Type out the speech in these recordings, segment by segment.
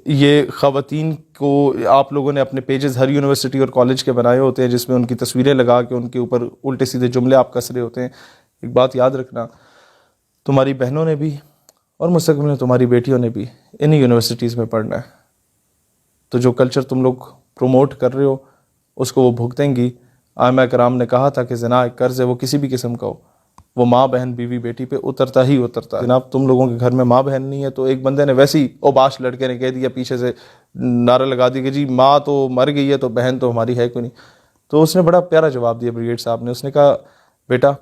یہ خواتین کو آپ لوگوں نے اپنے پیجز ہر یونیورسٹی اور کالج کے بنائے ہوتے ہیں جس میں ان کی تصویریں لگا کے ان کے اوپر الٹے سیدھے جملے آپ کس رہے ہوتے ہیں. ایک بات یاد رکھنا، تمہاری بہنوں نے بھی اور مستقبل میں تمہاری بیٹیوں نے بھی انہی یونیورسٹیز میں پڑھنا ہے. تو جو کلچر تم لوگ پروموٹ کر رہے ہو اس کو وہ بھگتیں گی. آئمہ کرام نے کہا تھا کہ زنا ایک قرض ہے، وہ کسی بھی قسم کا ہو، وہ ماں بہن بیوی بیٹی پہ اترتا ہی اترتا ہے. جناب تم لوگوں کے گھر میں ماں بہن نہیں ہے تو ایک بندے نے ویسے ہی اوباش لڑکے نے کہہ دیا، پیچھے سے نعرہ لگا دیا کہ جی ماں تو مر گئی ہے تو بہن تو ہماری ہے کوئی نہیں. تو اس نے بڑا پیارا جواب دیا بریگیڈ صاحب نے. اس نے کہا بیٹا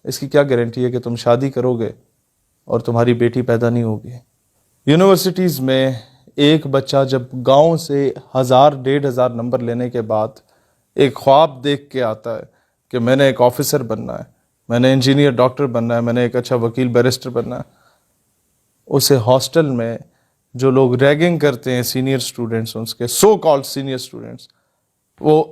اس کی کیا گارنٹی ہے کہ تم شادی کرو گے اور تمہاری بیٹی پیدا نہیں ہوگی. یونیورسٹیز میں ایک بچہ جب گاؤں سے 1000-1500 نمبر لینے کے بعد ایک خواب دیکھ کے آتا ہے کہ میں نے ایک آفیسر بننا ہے، میں نے انجینئر ڈاکٹر بننا ہے، میں نے ایک اچھا وکیل بیرسٹر بننا ہے، اسے ہاسٹل میں جو لوگ ریگنگ کرتے ہیں سینئر اسٹوڈنٹس، اس کے سو کالڈ سینئر اسٹوڈنٹس، وہ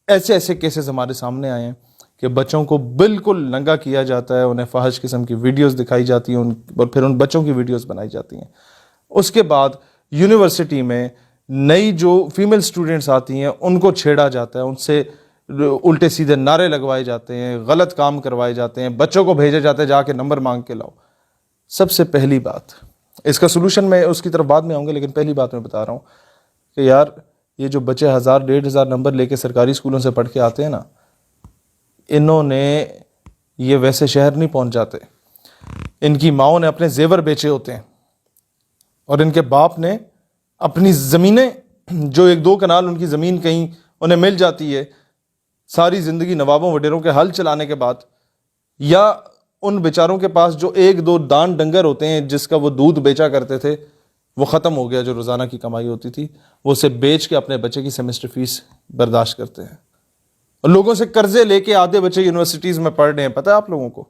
ایسے ایسے کیسز ہمارے سامنے آئے ہیں کہ بچوں کو بالکل ننگا کیا جاتا ہے، انہیں فحش قسم کی ویڈیوز دکھائی جاتی ہیں اور پھر ان بچوں کی ویڈیوز بنائی جاتی ہیں. اس کے بعد یونیورسٹی میں نئی جو فیمیل اسٹوڈنٹس آتی ہیں ان کو چھیڑا جاتا ہے، ان سے الٹے سیدھے نعرے لگوائے جاتے ہیں، غلط کام کروائے جاتے ہیں، بچوں کو بھیجا جاتا ہے جا کے نمبر مانگ کے لاؤ. سب سے پہلی بات، اس کا سلوشن میں اس کی طرف بعد میں آؤں گا، لیکن پہلی بات میں بتا رہا ہوں کہ یار یہ جو بچے 1000-1500 نمبر لے کے سرکاری اسکولوں سے پڑھ کے آتے ہیں نا، انہوں نے یہ ویسے شہر نہیں پہنچ جاتے. ان کی ماؤں نے اپنے زیور بیچے ہوتے ہیں اور ان کے باپ نے اپنی زمینیں، جو 1-2 کنال ان کی زمین کہیں انہیں مل جاتی ہے، ساری زندگی نوابوں وڈیروں کے ہل چلانے کے بعد، یا ان بیچاروں کے پاس جو 1-2 دان ڈنگر ہوتے ہیں جس کا وہ دودھ بیچا کرتے تھے، وہ ختم ہو گیا، جو روزانہ کی کمائی ہوتی تھی وہ اسے بیچ کے اپنے بچے کی سیمسٹر فیس برداشت کرتے ہیں. اور لوگوں سے قرضے لے کے آدھے بچے یونیورسٹیز میں پڑھ رہے ہیں. پتہ ہے آپ لوگوں کو؟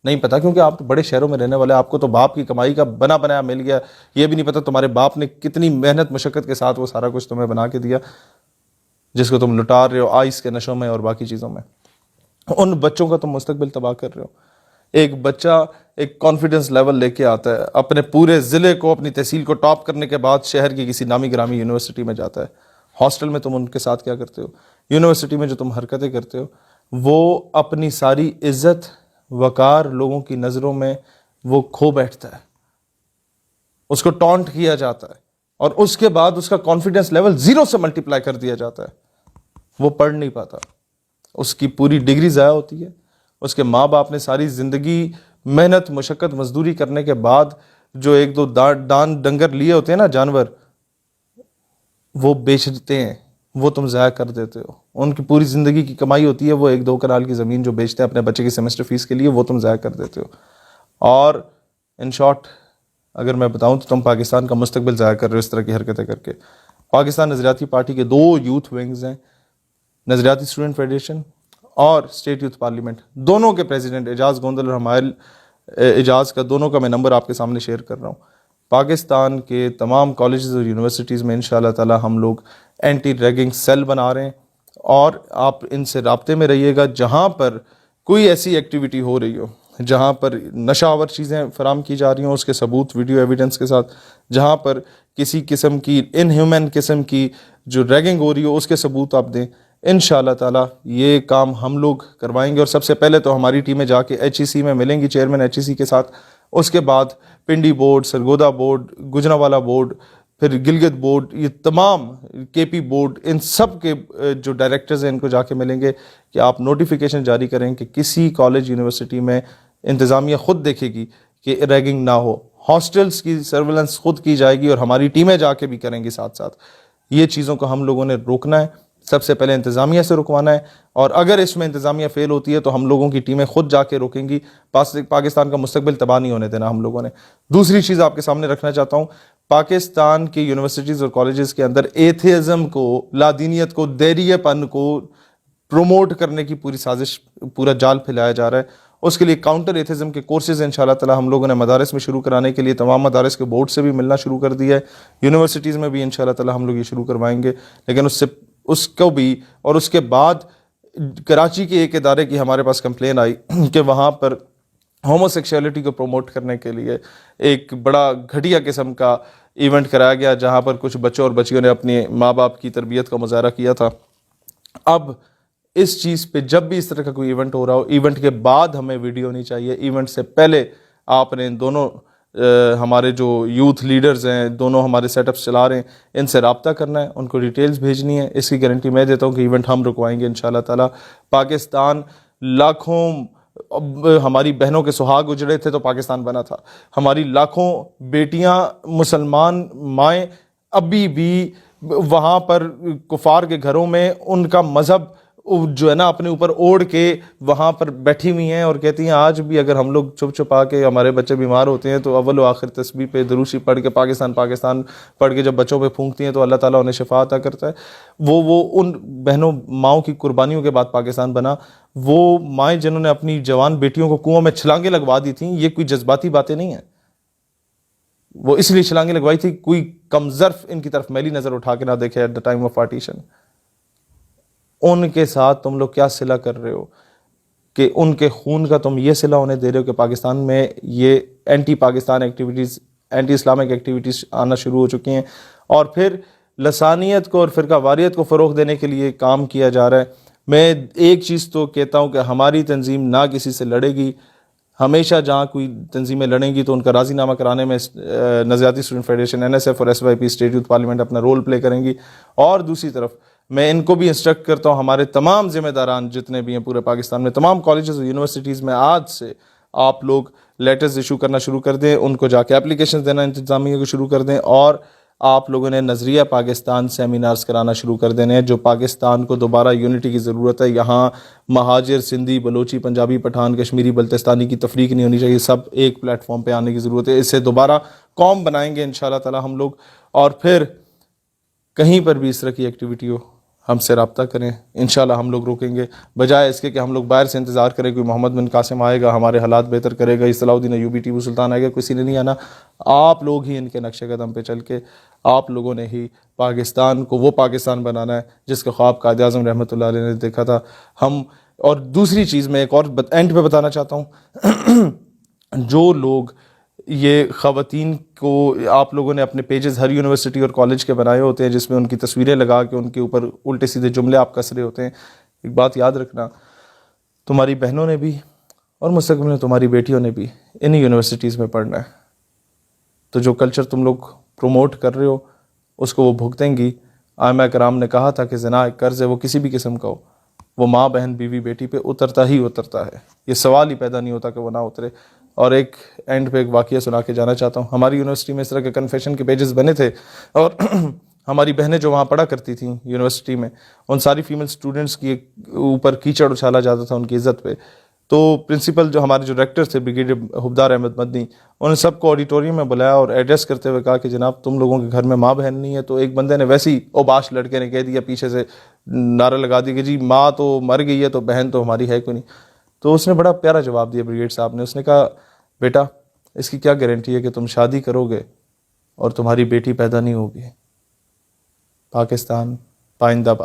نہیں پتہ، کیونکہ آپ تو بڑے شہروں میں رہنے والے، آپ کو تو باپ کی کمائی کا بنا بنایا مل گیا. یہ بھی نہیں پتہ تمہارے باپ نے کتنی محنت مشقت کے ساتھ وہ سارا کچھ تمہیں بنا کے دیا جس کو تم لٹا رہے ہو آئس کے نشوں میں اور باقی چیزوں میں. ان بچوں کا تم مستقبل تباہ کر رہے ہو. ایک بچہ ایک کانفیڈنس لیول لے کے آتا ہے، اپنے پورے ضلع کو، اپنی تحصیل کو ٹاپ کرنے کے بعد شہر کی کسی نامی گرامی یونیورسٹی میں جاتا ہے. ہاسٹل میں تم ان کے ساتھ کیا کرتے ہو؟ یونیورسٹی میں جو تم حرکتیں کرتے ہو، وہ اپنی ساری عزت وقار لوگوں کی نظروں میں وہ کھو بیٹھتا ہے، اس کو ٹونٹ کیا جاتا ہے اور اس کے بعد اس کا کانفیڈنس لیول 0 سے ملٹیپلائی کر دیا جاتا ہے. وہ پڑھ نہیں پاتا، اس کی پوری ڈگری ضائع ہوتی ہے. اس کے ماں باپ نے ساری زندگی محنت مشقت مزدوری کرنے کے بعد جو 1-2 دان ڈنگر لیے ہوتے ہیں نا، جانور، وہ بیچ دیتے ہیں، وہ تم ضائع کر دیتے ہو. ان کی پوری زندگی کی کمائی ہوتی ہے، وہ 1-2 کنال کی زمین جو بیچتے ہیں اپنے بچے کی سیمسٹر فیس کے لیے، وہ تم ضائع کر دیتے ہو. اور ان شارٹ اگر میں بتاؤں تو تم پاکستان کا مستقبل ضائع کر رہے ہو اس طرح کی حرکتیں کر کے. پاکستان نظریاتی پارٹی کے 2 یوتھ ونگز ہیں، نظریاتی اسٹوڈنٹ فیڈریشن اور اسٹیٹ یوتھ پارلیمنٹ. دونوں کے پریزیڈنٹ اعجاز گوندل اور حمائل اعجاز کا، دونوں کا میں نمبر آپ کے سامنے شیئر کر رہا ہوں. پاکستان کے تمام کالجز اور یونیورسٹیز میں انشاءاللہ تعالی ہم لوگ اینٹی ریگنگ سیل بنا رہے ہیں، اور آپ ان سے رابطے میں رہیے گا. جہاں پر کوئی ایسی ایکٹیویٹی ہو رہی ہو، جہاں پر نشہ آور چیزیں فراہم کی جا رہی ہوں اس کے ثبوت ویڈیو ایویڈنس کے ساتھ، جہاں پر کسی قسم کی ان ہیومن قسم کی جو ریگنگ ہو رہی ہو اس کے ثبوت آپ دیں. انشاءاللہ تعالی یہ کام ہم لوگ کروائیں گے. اور سب سے پہلے تو ہماری ٹیمیں جا کے HEC میں ملیں گی، چیئرمین HEC کے ساتھ. اس کے بعد Pindi board, Sargodha board, Gujranwala board, پھر گلگت بورڈ، یہ تمام KP بورڈ، ان سب کے جو ڈائریکٹرز ہیں ان کو جا کے ملیں گے کہ آپ نوٹیفیکیشن جاری کریں کہ کسی کالج یونیورسٹی میں انتظامیہ خود دیکھے گی کہ ریگنگ نہ ہو. ہاسٹلز کی سرویلنس خود کی جائے گی اور ہماری ٹیمیں جا کے بھی کریں گی ساتھ ساتھ. یہ چیزوں کو ہم لوگوں نے روکنا ہے. سب سے پہلے انتظامیہ سے رکوانا ہے، اور اگر اس میں انتظامیہ فیل ہوتی ہے تو ہم لوگوں کی ٹیمیں خود جا کے روکیں گی. پاکستان کا مستقبل تباہ نہیں ہونے دینا ہم لوگوں نے. دوسری چیز آپ کے سامنے رکھنا چاہتا ہوں، پاکستان کی یونیورسٹیز اور کالجز کے اندر ایتھیزم کو، لادینیت کو، دیریہ پن کو پروموٹ کرنے کی پوری سازش، پورا جال پھیلایا جا رہا ہے. اس کے لیے کاؤنٹر ایتھیزم کے کورسز انشاءاللہ تعالی ہم لوگوں نے مدارس میں شروع کرانے کے لیے تمام مدارس کے بورڈ سے بھی ملنا شروع کر دیا ہے. یونیورسٹیز میں بھی انشاءاللہ تعالی ہم لوگ یہ شروع کروائیں گے. لیکن اس کو بھی، اور اس کے بعد کراچی کے ایک ادارے کی ہمارے پاس کمپلین آئی کہ وہاں پر ہومو سیکشولیٹی کو پروموٹ کرنے کے لیے ایک بڑا گھٹیا قسم کا ایونٹ کرایا گیا جہاں پر کچھ بچوں اور بچیوں نے اپنے ماں باپ کی تربیت کا مظاہرہ کیا تھا. اب اس چیز پہ جب بھی اس طرح کا کوئی ایونٹ ہو رہا ہو، ایونٹ کے بعد ہمیں ویڈیو نہیں چاہیے. ایونٹ سے پہلے آپ نے ان دونوں ہمارے جو یوتھ لیڈرز ہیں، دونوں ہمارے سیٹ اپس چلا رہے ہیں، ان سے رابطہ کرنا ہے، ان کو ڈیٹیلز بھیجنی ہے. اس کی گارنٹی میں دیتا ہوں کہ ایونٹ ہم رکوائیں گے انشاءاللہ تعالی. پاکستان لاکھوں ہماری بہنوں کے سہاگ اجڑے تھے تو پاکستان بنا تھا. ہماری لاکھوں بیٹیاں مسلمان مائیں ابھی بھی وہاں پر کفار کے گھروں میں ان کا مذہب جو ہے نا اپنے اوپر اوڑھ کے وہاں پر بیٹھی ہوئی ہیں اور کہتی ہیں آج بھی اگر ہم لوگ چھپ چھپا کے ہمارے بچے بیمار ہوتے ہیں تو اول و آخر تسبیح پہ دروشی پڑھ کے پاکستان پاکستان پڑھ کے جب بچوں پہ پھونکتی ہیں تو اللہ تعالیٰ انہیں شفا عطا کرتا ہے. وہ ان بہنوں ماؤں کی قربانیوں کے بعد پاکستان بنا. وہ مائیں جنہوں نے اپنی جوان بیٹیوں کو کنووں میں چھلانگیں لگوا دی تھیں، یہ کوئی جذباتی باتیں نہیں ہیں. وہ اس لیے چھلانگیں لگوائی تھی کوئی کم ظرف ان کی طرف میلی نظر اٹھا کے نہ دیکھے at the time of partition. ان کے ساتھ تم لوگ کیا صلہ کر رہے ہو کہ ان کے خون کا تم یہ صلہ انہیں دے رہے ہو کہ پاکستان میں یہ anti Pakistan activities, anti Islamic activities آنا شروع ہو چکی ہیں اور پھر لسانیت کو اور فرقہ واریت کو فروغ دینے کے لیے کام کیا جا رہا ہے. میں ایک چیز تو کہتا ہوں کہ ہماری تنظیم نہ کسی سے لڑے گی. ہمیشہ جہاں کوئی تنظیمیں لڑیں گی تو ان کا راضی نامہ کرانے میں نظریاتی اسٹوڈنٹ فیڈریشن NSF اور SYP اسٹیٹ یوتھ پارلیمنٹ اپنا رول پلے کریں گی. اور دوسری طرف میں ان کو بھی انسٹرکٹ کرتا ہوں، ہمارے تمام ذمہ داران جتنے بھی ہیں پورے پاکستان میں، تمام کالجز اور یونیورسٹیز میں آج سے آپ لوگ لیٹرز ایشو کرنا شروع کر دیں، ان کو جا کے اپلیکیشنز دینا انتظامیہ کو شروع کر دیں، اور آپ لوگوں نے نظریہ پاکستان سیمینارز کرانا شروع کر دینے ہیں. جو پاکستان کو دوبارہ یونٹی کی ضرورت ہے. یہاں مہاجر، سندھی، بلوچی، پنجابی، پٹھان، کشمیری، بلتستانی کی تفریق نہیں ہونی چاہیے. سب ایک پلیٹ فارم پہ آنے کی ضرورت ہے. اس سے دوبارہ قوم بنائیں گے انشاءاللہ تعالی ہم لوگ. اور پھر کہیں پر بھی اس طرح کی ایکٹیویٹی ہو ہم سے رابطہ کریں، انشاءاللہ ہم لوگ روکیں گے. بجائے اس کے کہ ہم لوگ باہر سے انتظار کریں کوئی محمد بن قاسم آئے گا ہمارے حالات بہتر کرے گا، اصلاح الدین ایوبی، ٹیپو سلطان آئے گا، کسی نے نہیں آنا. آپ لوگ ہی ان کے نقش قدم پہ چل کے آپ لوگوں نے ہی پاکستان کو وہ پاکستان بنانا ہے جس کا خواب قائد اعظم رحمۃ اللہ علیہ نے دیکھا تھا. ہم اور دوسری چیز میں ایک اور اینڈ پہ بتانا چاہتا ہوں، جو لوگ یہ خواتین کو آپ لوگوں نے اپنے پیجز ہر یونیورسٹی اور کالج کے بنائے ہوتے ہیں جس میں ان کی تصویریں لگا کے ان کے اوپر الٹے سیدھے جملے آپ کس رہے ہوتے ہیں، ایک بات یاد رکھنا، تمہاری بہنوں نے بھی اور مستقبل میں تمہاری بیٹیوں نے بھی انہی یونیورسٹیز میں پڑھنا ہے. تو جو کلچر تم لوگ پروموٹ کر رہے ہو اس کو وہ بھگتیں گی. ائمہ کرام نے کہا تھا کہ زنا ایک قرض ہے، وہ کسی بھی قسم کا ہو، وہ ماں، بہن، بیوی، بیٹی پہ اترتا ہی اترتا ہے. یہ سوال ہی پیدا نہیں ہوتا کہ وہ نہ اترے. اور ایک اینڈ پہ ایک واقعہ سنا کے جانا چاہتا ہوں. ہماری یونیورسٹی میں اس طرح کے کنفیشن کے پیجز بنے تھے اور ہماری بہنیں جو وہاں پڑھا کرتی تھیں یونیورسٹی میں، ان ساری فیمیل سٹوڈنٹس کی اوپر کیچڑ اچھالا جاتا تھا ان کی عزت پہ. تو پرنسپل جو ہمارے جو ریکٹر تھے بریگیڈیئر حبدار احمد مدنی، انہوں نے سب کو آڈیٹوریم میں بلایا اور ایڈریس کرتے ہوئے کہا کہ جناب تم لوگوں کے گھر میں ماں بہن نہیں ہے. تو ایک بندے نے ویسی اوباش لڑکے نے کہہ دیا، پیچھے سے نعرہ لگا دیا کہ جی ماں تو مر گئی ہے تو بہن تو ہماری ہے کوئی نہیں. تو اس نے بڑا پیارا جواب دیا بریگیڈ صاحب نے. اس نے کہا بیٹا اس کی کیا گارنٹی ہے کہ تم شادی کرو گے اور تمہاری بیٹی پیدا نہیں ہوگی. پاکستان پائندہ باد.